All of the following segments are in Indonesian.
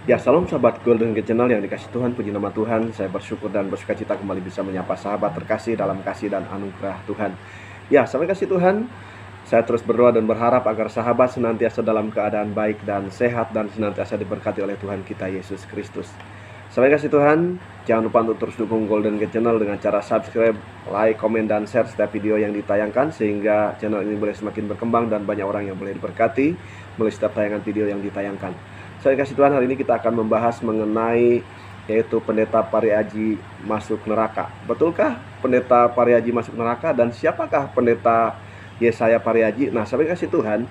Ya, salam sahabat Golden Gate Channel yang dikasih Tuhan, puji nama Tuhan. Saya bersyukur dan bersukacita kembali bisa menyapa sahabat terkasih dalam kasih dan anugerah Tuhan. Ya, sahabat kasih Tuhan, saya terus berdoa dan berharap agar sahabat senantiasa dalam keadaan baik dan sehat dan senantiasa diberkati oleh Tuhan kita Yesus Kristus. Sahabat kasih Tuhan, jangan lupa untuk terus dukung Golden Gate Channel dengan cara subscribe, like, komen, dan share setiap video yang ditayangkan, sehingga channel ini boleh semakin berkembang dan banyak orang yang boleh diberkati melalui setiap tayangan video yang ditayangkan. Saya kasih Tuhan, hari ini kita akan membahas mengenai yaitu pendeta Pariaji masuk neraka. Betulkah pendeta Pariaji masuk neraka, dan siapakah pendeta Yesaya Pariaji? Nah, saya kasih Tuhan,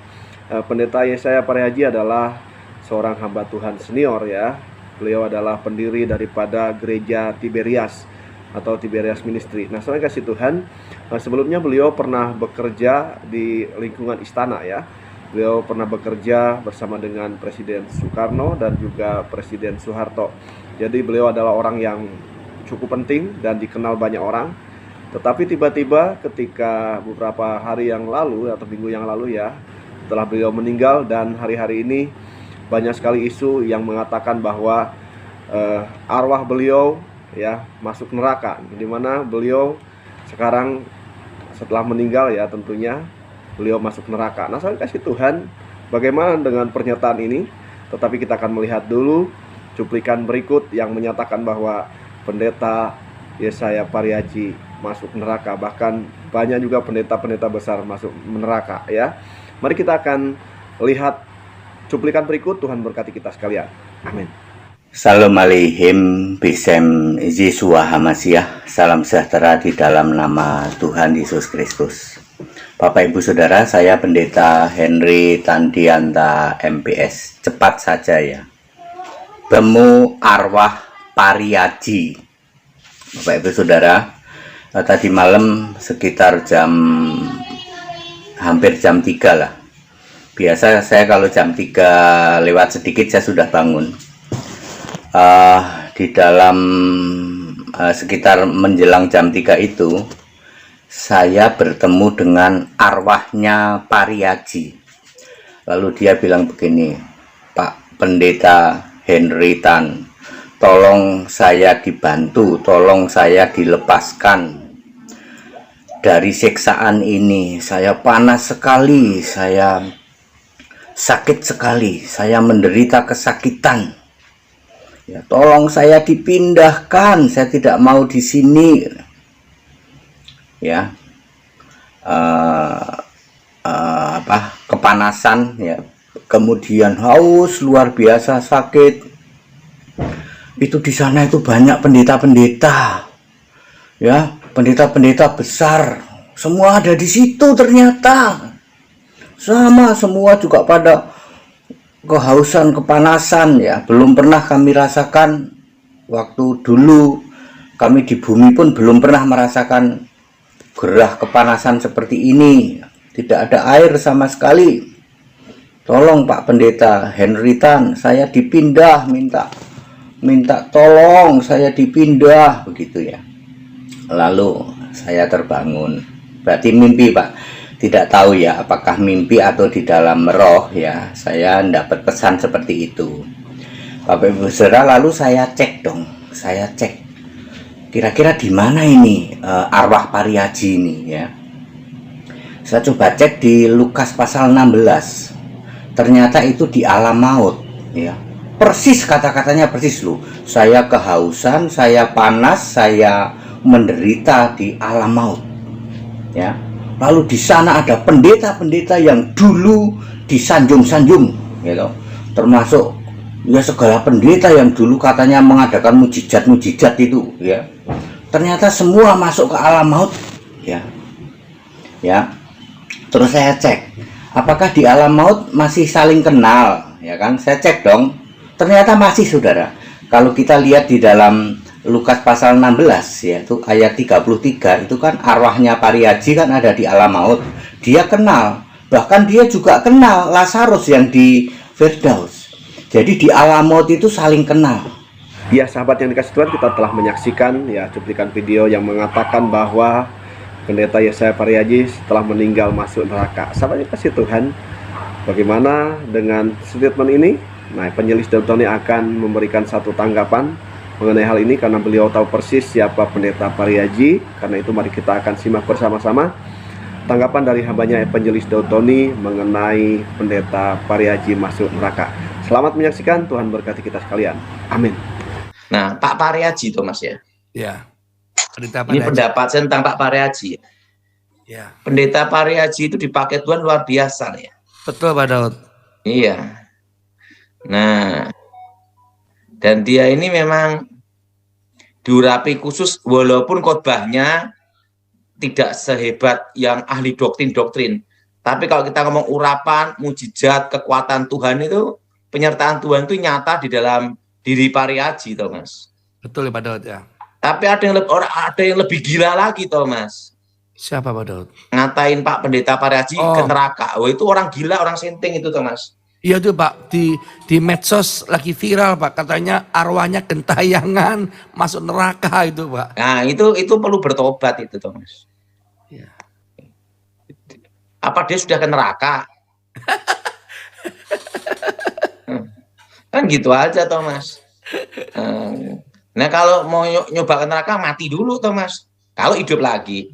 pendeta Yesaya Pariaji adalah seorang hamba Tuhan senior ya. Beliau adalah pendiri daripada gereja Tiberias atau Tiberias Ministry. Nah, saya kasih Tuhan, sebelumnya beliau pernah bekerja di lingkungan istana ya. Beliau pernah bekerja bersama dengan Presiden Soekarno dan juga Presiden Soeharto. Jadi beliau adalah orang yang cukup penting dan dikenal banyak orang. Tetapi tiba-tiba ketika beberapa hari yang lalu atau minggu yang lalu ya, setelah beliau meninggal, dan hari-hari ini banyak sekali isu yang mengatakan bahwa arwah beliau ya masuk neraka, di mana beliau sekarang setelah meninggal ya tentunya beliau masuk neraka. Nah, saya kasih Tuhan, bagaimana dengan pernyataan ini? Tetapi kita akan melihat dulu cuplikan berikut yang menyatakan bahwa pendeta Yesaya Pariaji masuk neraka. Bahkan banyak juga pendeta-pendeta besar masuk neraka ya. Mari kita akan lihat cuplikan berikut. Tuhan berkati kita sekalian. Amin. Salam alaikum bisem Yeshua Hamasiah. Salam sejahtera di dalam nama Tuhan Yesus Kristus. Bapak Ibu Saudara, saya Pendeta Henry Tandianta MPS. Cepat saja ya. Bemu arwah Pariaji. Bapak Ibu Saudara, tadi malam sekitar hampir jam 3 lah. Biasa saya kalau jam 3 lewat sedikit saya sudah bangun. Di dalam sekitar menjelang jam 3 itu saya bertemu dengan arwahnya Pariaji. Lalu dia bilang begini, Pak Pendeta Henry Tan, tolong saya dibantu, tolong saya dilepaskan dari siksaan ini. Saya panas sekali, saya sakit sekali, saya menderita kesakitan. Ya, tolong saya dipindahkan, saya tidak mau di sini. Ya, kepanasan ya, kemudian haus luar biasa, sakit. Itu di sana itu banyak pendeta-pendeta, ya, pendeta-pendeta besar, semua ada di situ ternyata. Sama semua juga pada kehausan, kepanasan ya. Belum pernah kami rasakan waktu dulu kami di bumi pun belum pernah merasakan gerah kepanasan seperti ini. Tidak ada air sama sekali. Tolong Pak Pendeta Henry Tan, saya dipindah, minta tolong saya dipindah, begitu ya. Lalu saya terbangun. Berarti mimpi Pak. Tidak tahu ya apakah mimpi atau di dalam roh ya. Saya dapat pesan seperti itu. Bapak Ibu Saudara, lalu saya cek dong. Saya cek kira-kira di mana ini arwah Pariaji ini ya. Saya coba cek di Lukas pasal 16. Ternyata itu di alam maut ya. Persis kata-katanya persis loh. Saya kehausan, saya panas, saya menderita di alam maut. Ya. Lalu di sana ada pendeta-pendeta yang dulu disanjung-sanjung gitu. Termasuk ya segala pendeta yang dulu katanya mengadakan mujizat-mujizat itu ya. Ternyata semua masuk ke alam maut ya. Ya. Terus saya cek, apakah di alam maut masih saling kenal ya kan? Saya cek dong. Ternyata masih Saudara. Kalau kita lihat di dalam Lukas pasal 16 yaitu ayat 33, itu kan arwahnya Pariaji kan ada di alam maut. Dia kenal, bahkan dia juga kenal Lazarus yang di Firdaus. Jadi di alam maut itu saling kenal. Ya, sahabat yang dikasih Tuhan, kita telah menyaksikan ya cuplikan video yang mengatakan bahwa pendeta Yesaya Pariaji setelah meninggal masuk neraka. Sahabat yang dikasih Tuhan, bagaimana dengan statement ini? Nah, Evangelis Daud Tony akan memberikan satu tanggapan mengenai hal ini karena beliau tahu persis siapa pendeta Pariaji. Karena itu mari kita akan simak bersama-sama tanggapan dari hambanya Evangelis Daud Tony mengenai pendeta Pariaji masuk neraka. Selamat menyaksikan, Tuhan berkati kita sekalian. Amin. Nah, Pak Pariaji itu Mas ya. Ya. Pendeta Ini Pariaji. pendapat saya tentang Pak Pariaji. Ya. Pendeta Pariaji itu dipakai Tuhan luar biasa ya. Betul Pak Daud. Iya. Nah, dan dia ini memang diurapi khusus walaupun khotbahnya tidak sehebat yang ahli doktrin-doktrin. Tapi kalau kita ngomong urapan, mujizat, kekuatan Tuhan itu, penyertaan Tuhan itu nyata di dalam diri Pariaji, Thomas. Betul ya Pak Daud ya. Tapi ada yang lebih gila lagi, Thomas. Siapa Pak Daud? Ngatain Pak Pendeta Pariaji ke neraka. Oh, itu orang gila, orang senting itu, Thomas. Iya tuh Pak, di medsos lagi viral Pak, katanya arwahnya gentayangan masuk neraka itu Pak. Nah, itu perlu bertobat itu, Thomas. Ya. Apa dia sudah ke neraka? Kan gitu aja, Thomas. Nah, kalau mau nyoba ke neraka, mati dulu, Thomas. Kalau hidup lagi.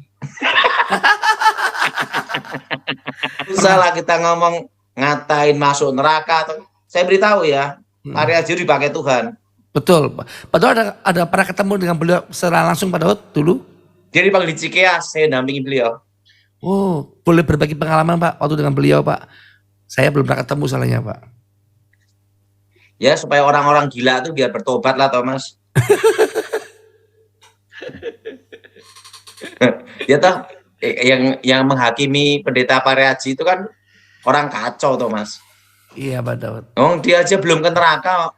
Salah kita ngomong ngatain masuk neraka. Saya beritahu ya, Pariaji dipakai Tuhan. Betul Pak. Pak Daud ada pernah ketemu dengan beliau secara langsung Pak Daud dulu? Dia dipanggil di Cikeas, saya dampingi beliau. Oh, boleh berbagi pengalaman Pak waktu dengan beliau Pak. Saya belum pernah ketemu salahnya Pak. Ya, supaya orang-orang gila itu biar bertobat lah, Thomas. Ya toh, yang menghakimi Pendeta Pariaji itu kan orang kacau, Thomas. Iya Pak Daud. Oh, dia aja belum ke neraka.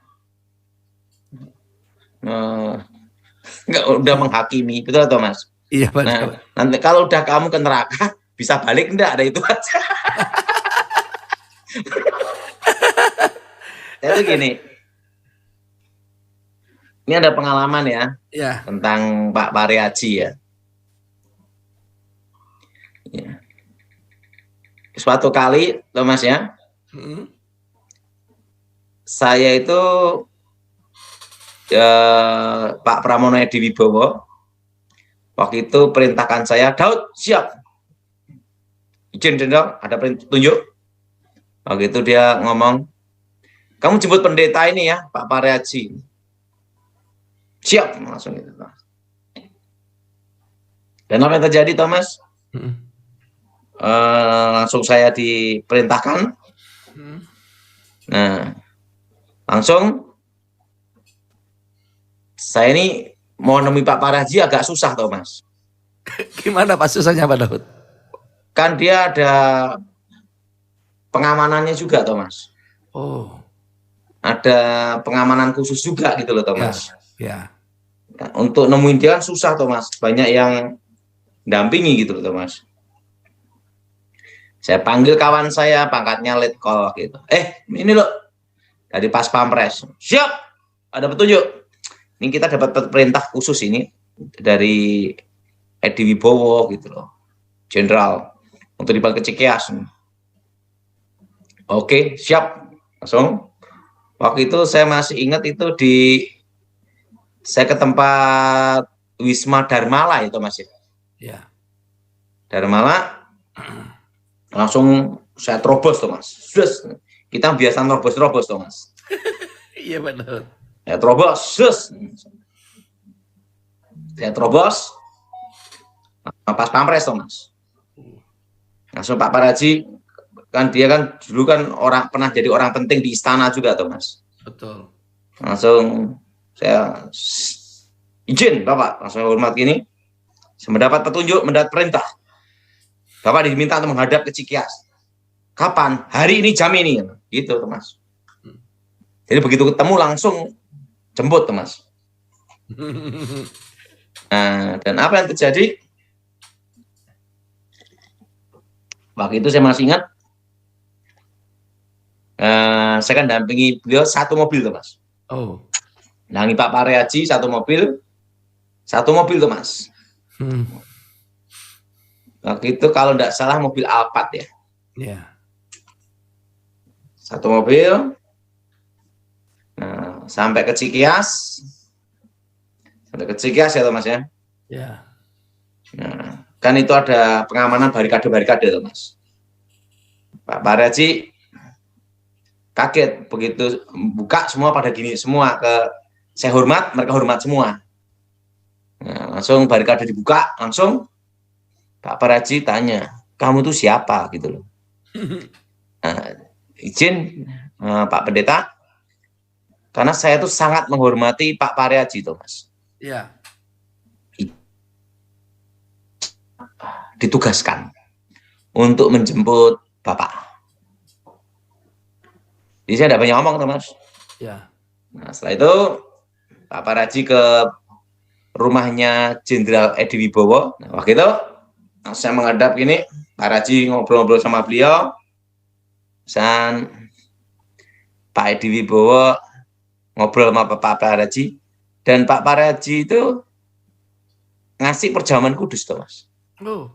Enggak udah menghakimi, betul Thomas? Iya Pak Daud. Nah, nanti kalau udah kamu ke neraka, bisa balik enggak? Ada itu aja. Itu gini. Ini ada pengalaman ya, Ya. tentang Pak Pariaji ya. Ya. Suatu kali, Thomas ya, saya itu Pak Pramono Edi Wibowo waktu itu perintahkan saya, Daud siap, izin dong, ada tunjuk. Waktu itu dia ngomong, kamu jemput pendeta ini ya, Pak Pariaji. Siap, langsung gitu. Dan apa yang terjadi, Thomas? Langsung saya diperintahkan. Nah, langsung saya ini mau nemui Pak Pariaji agak susah, Thomas. Gimana Pak susahnya Pak Daud? Kan dia ada pengamanannya juga, Thomas. Oh. Ada pengamanan khusus juga gitu loh, Thomas. Ya. Nah, untuk nemuin dia kan susah, Thomas. Banyak yang dampingi gitu loh, Thomas. Saya panggil kawan saya, pangkatnya letkol gitu. Ini loh, dari Pas Pampres. Siap, ada petunjuk. Ini kita dapat perintah khusus ini dari Edi Wibowo gitu loh, Jenderal, untuk dipanggil ke Cikeas. Oke, siap, langsung. Waktu itu saya masih ingat itu saya ke tempat Wisma Dharmala itu Mas ya. Ya. Dharmala, langsung saya terobos tuh Mas. Kita biasa terobos tuh Mas. Iya benar. Saya terobos, saya terobos, Pas Pampres tuh Mas. Langsung Pak Pariaji, kan dia kan dulu kan pernah jadi orang penting di istana juga tuh Mas. Betul. Langsung saya izin Bapak, langsung hormat gini. Saya mendapat petunjuk, mendapat perintah. Bapak diminta untuk menghadap ke Cikeas. Kapan? Hari ini, jam ini. Gitu, Mas. Jadi begitu ketemu langsung jemput, Mas. Nah, dan apa yang terjadi? Waktu itu saya masih ingat, saya kan dampingi beliau satu mobil, tuh, Mas. Oh. Nangi Pak Pariaji satu mobil tuh Mas. Waktu itu kalau tidak salah mobil Alphard ya. Ya. Satu mobil. sampai ke Cikias. Sampai ke Cikias ya Thomas ya. Ya. Nah, kan itu ada pengamanan barikade-barikade tuh Mas. Pak Paraji kaget begitu buka semua pada gini semua ke saya hormat, mereka hormat semua. Nah, langsung barikade dibuka, langsung Pak Paraji tanya, kamu tuh siapa gitu loh. Nah, izin Pak Pendeta, karena saya tuh sangat menghormati Pak Paraji tuh Mas. Ya. Ditugaskan untuk menjemput Bapak. Jadi saya tidak banyak ngomong tuh Mas. Ya. Nah, setelah itu Pak Paraji ke rumahnya Jenderal Edi Wibowo. Nah, waktu itu saya menghadap gini, Pak Raji ngobrol-ngobrol sama beliau, dan Pak Edi Wibowo ngobrol sama Pak Paraji, dan Pak Paraji itu ngasih perjamuan kudus tuh Mas. Oh.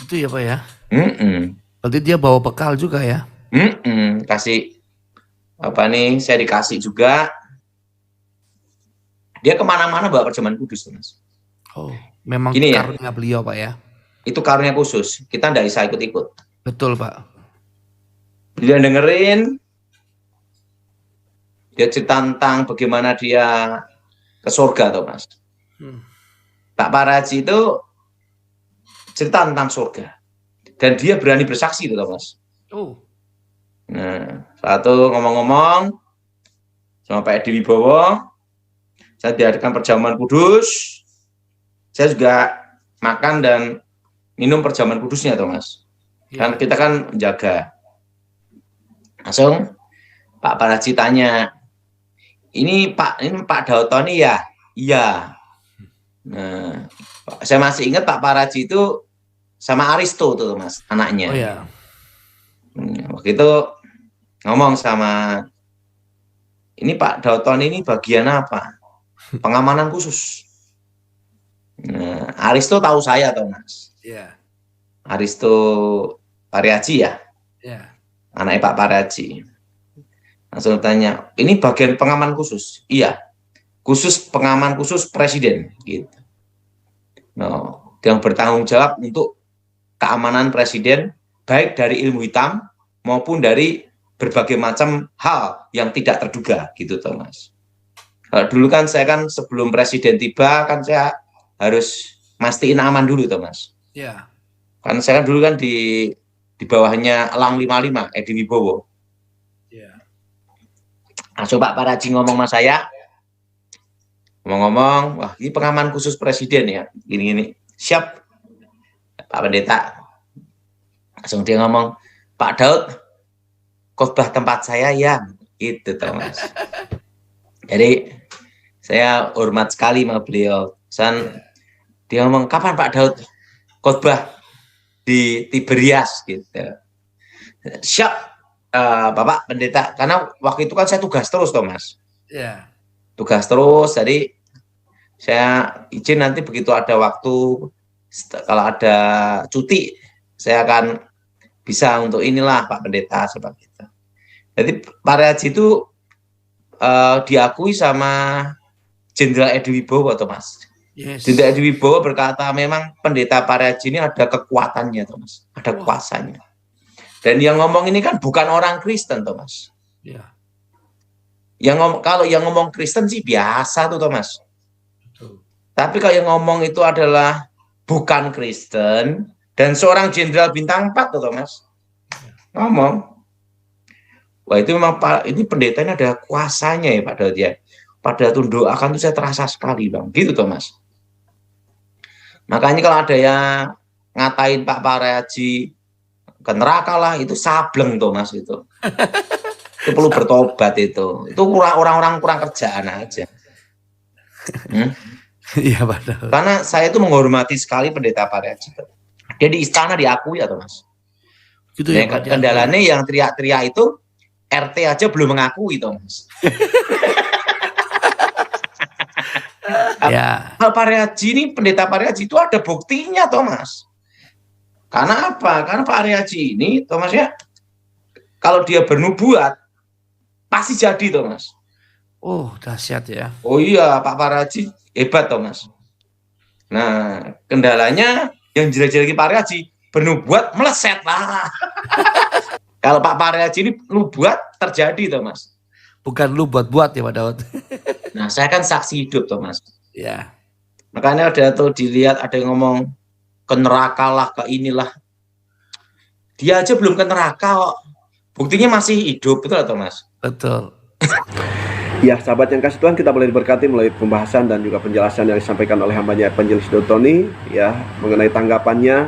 Itu ya Pak ya. Mm-mm. Berarti dia bawa bekal juga ya. Kasih apa nih? Saya dikasih juga. Dia kemana-mana bawa perjamuan kudus tuh Mas. Oh, memang Gini ya. karunia beliau Pak ya. Itu karunia khusus. Kita nggak bisa ikut-ikut. Betul Pak. Dia dengerin, dia cerita tentang bagaimana dia ke surga tuh Mas. Pak Paraji itu cerita tentang surga. Dan dia berani bersaksi tuh Mas. Oh. Nah, satu ngomong-ngomong sama Pak Edi Wibowo, saya diadakan perjamuan kudus. Saya juga makan dan minum perjamuan kudusnya tuh Mas. Kan kita kan menjaga. Langsung Pak Paraji tanya, ini Pak Dautoni ya? Iya. Nah, saya masih ingat Pak Paraji itu sama Aristo tuh Mas, anaknya. Oh ya. Waktu itu ngomong sama, ini Pak Dautoni ini bagian apa? Pengamanan khusus. Nah, Aristo tahu saya tuh Mas. Iya. Aristo Paraji ya? Iya. Anaknya Pak Paraji. Langsung tanya, ini bagian pengaman khusus? Iya, khusus pengaman khusus presiden. Gitu. Nah, yang bertanggung jawab untuk keamanan presiden, baik dari ilmu hitam maupun dari berbagai macam hal yang tidak terduga, gitu Thomas. Kalau dulu kan saya kan sebelum presiden tiba kan saya harus mastiin aman dulu Thomas. Iya. Kan saya kan dulu kan di bawahnya Elang 55, Edi Wibowo. Iya. Langsung Pak Paraji ngomong sama saya, ngomong-ngomong, wah ini pengaman khusus presiden ya, gini-gini. Siap, Pak Pendeta. Langsung dia ngomong, Pak Daud, khotbah tempat saya ya, gitu Thomas. Jadi saya hormat sekali sama beliau. Dan dia ngomong, kapan Pak Daud khotbah di Tiberias gitu. Siap, Bapak Pendeta, karena waktu itu kan saya tugas terus Thomas. Iya. Tugas terus, jadi saya izin nanti begitu ada waktu, kalau ada cuti, saya akan bisa untuk inilah Pak Pendeta seperti itu. Jadi Pak Raji itu diakui sama Jenderal Edi Wibowo, Thomas. Yes. Jenderal Edi Wibowo berkata memang Pendeta Pak Raji ini ada kekuatannya, Thomas, ada kuasanya. Dan yang ngomong ini kan bukan orang Kristen, Thomas. Iya. Kalau yang ngomong Kristen sih biasa tuh, Thomas. Betul. Tapi kalau yang ngomong itu adalah bukan Kristen dan seorang jenderal bintang 4 tuh, Thomas. Ngomong. Wah, itu memang ini pendeta ini ada kuasanya ya Pak Daud ya. Pada doakan itu saya terasa sekali Bang. Gitu Thomas. Makanya kalau ada yang ngatain Pak Paraji ke neraka lah, itu sableng Thomas itu. Itu perlu bertobat itu. Itu orang-orang kurang kerjaan aja. Iya Pak Daud. Karena saya itu menghormati sekali Pendeta Paraji. Dia di istana diakui ya Thomas. Gitu ya, Pak. Kendalanya yang teriak-teriak itu RT aja belum mengakui Thomas. Ya. Pak Paraji ini, Pendeta Paraji itu ada buktinya Thomas. Karena apa? Karena Pak Paraji ini Thomas ya, kalau dia bernubuat pasti jadi Thomas. Oh, dahsyat ya. Oh iya, Pak Paraji hebat toh Mas. Nah, kendalanya yang jelek-jelek Pak Paraji bernubuat meleset lah. Kalau Pak Paraji ini nubuat terjadi toh Mas. Bukan lu buat-buat ya Pak Daud. Nah, saya kan saksi hidup toh Mas. Ya, Makanya ada tuh dilihat ada yang ngomong ke neraka lah, ke inilah. Dia aja belum ke neraka kok. Buktinya masih hidup, betul atau Mas? betul. Ya, sahabat yang kasih Tuhan, kita boleh diberkati melalui pembahasan dan juga penjelasan yang disampaikan oleh hambanya Evangelis Dotoni ya, mengenai tanggapannya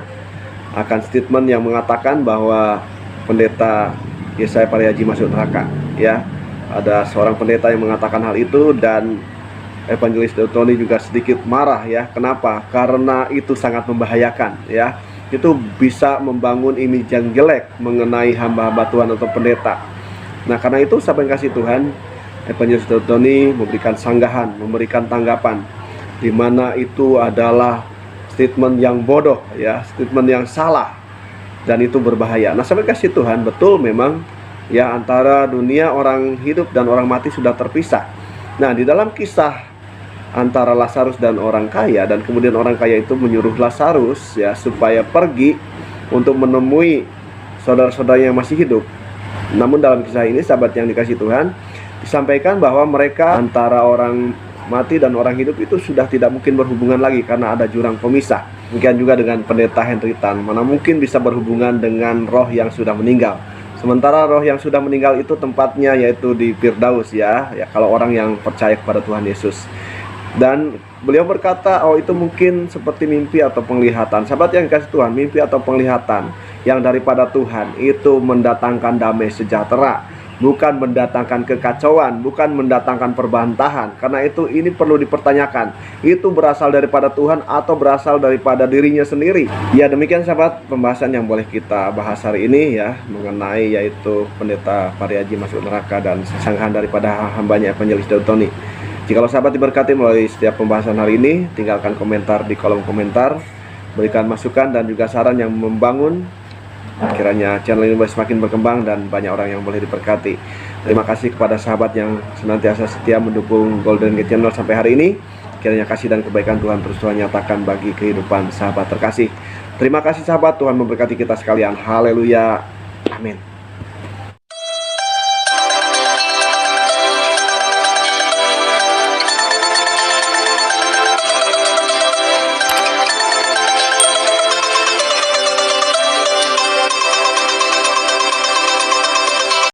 akan statement yang mengatakan bahwa pendeta Yesaya Pariaji masuk neraka ya. Ada seorang pendeta yang mengatakan hal itu dan Evangelis Dotoni juga sedikit marah ya. Kenapa? Karena itu sangat membahayakan ya. Itu bisa membangun image yang jelek mengenai hamba-hamba Tuhan atau pendeta. Nah, karena itu sahabat yang kasih Tuhan, Evangelis Dotoni memberikan sanggahan, memberikan tanggapan di mana itu adalah statement yang bodoh ya, statement yang salah dan itu berbahaya. Nah, sahabat kasih Tuhan, betul memang ya antara dunia orang hidup dan orang mati sudah terpisah. Nah, di dalam kisah antara Lazarus dan orang kaya, dan kemudian orang kaya itu menyuruh Lazarus ya supaya pergi untuk menemui saudara-saudaranya yang masih hidup. Namun dalam kisah ini sahabat yang dikasih Tuhan, disampaikan bahwa mereka antara orang mati dan orang hidup itu sudah tidak mungkin berhubungan lagi karena ada jurang pemisah. Demikian juga dengan pendeta Henry Tan, mana mungkin bisa berhubungan dengan roh yang sudah meninggal. Sementara roh yang sudah meninggal itu tempatnya yaitu di Firdaus ya kalau orang yang percaya kepada Tuhan Yesus. Dan beliau berkata, oh itu mungkin seperti mimpi atau penglihatan. Sahabat yang kasih Tuhan, mimpi atau penglihatan yang daripada Tuhan itu mendatangkan damai sejahtera, bukan mendatangkan kekacauan, bukan mendatangkan perbantahan. Karena itu ini perlu dipertanyakan, itu berasal daripada Tuhan atau berasal daripada dirinya sendiri. Ya, demikian sahabat pembahasan yang boleh kita bahas hari ini ya, mengenai yaitu pendeta Pariaji masuk neraka dan sanggahan daripada hambanya Evangelis Dotoni. Jikalau sahabat diberkati melalui setiap pembahasan hari ini, tinggalkan komentar di kolom komentar, berikan masukan dan juga saran yang membangun. Kiranya channel ini boleh semakin berkembang dan banyak orang yang boleh diberkati. Terima kasih kepada sahabat yang senantiasa setia mendukung Golden Gate Channel sampai hari ini. Kiranya kasih dan kebaikan Tuhan terus Tuhan nyatakan bagi kehidupan sahabat terkasih. Terima kasih sahabat, Tuhan memberkati kita sekalian. Haleluya. Amin.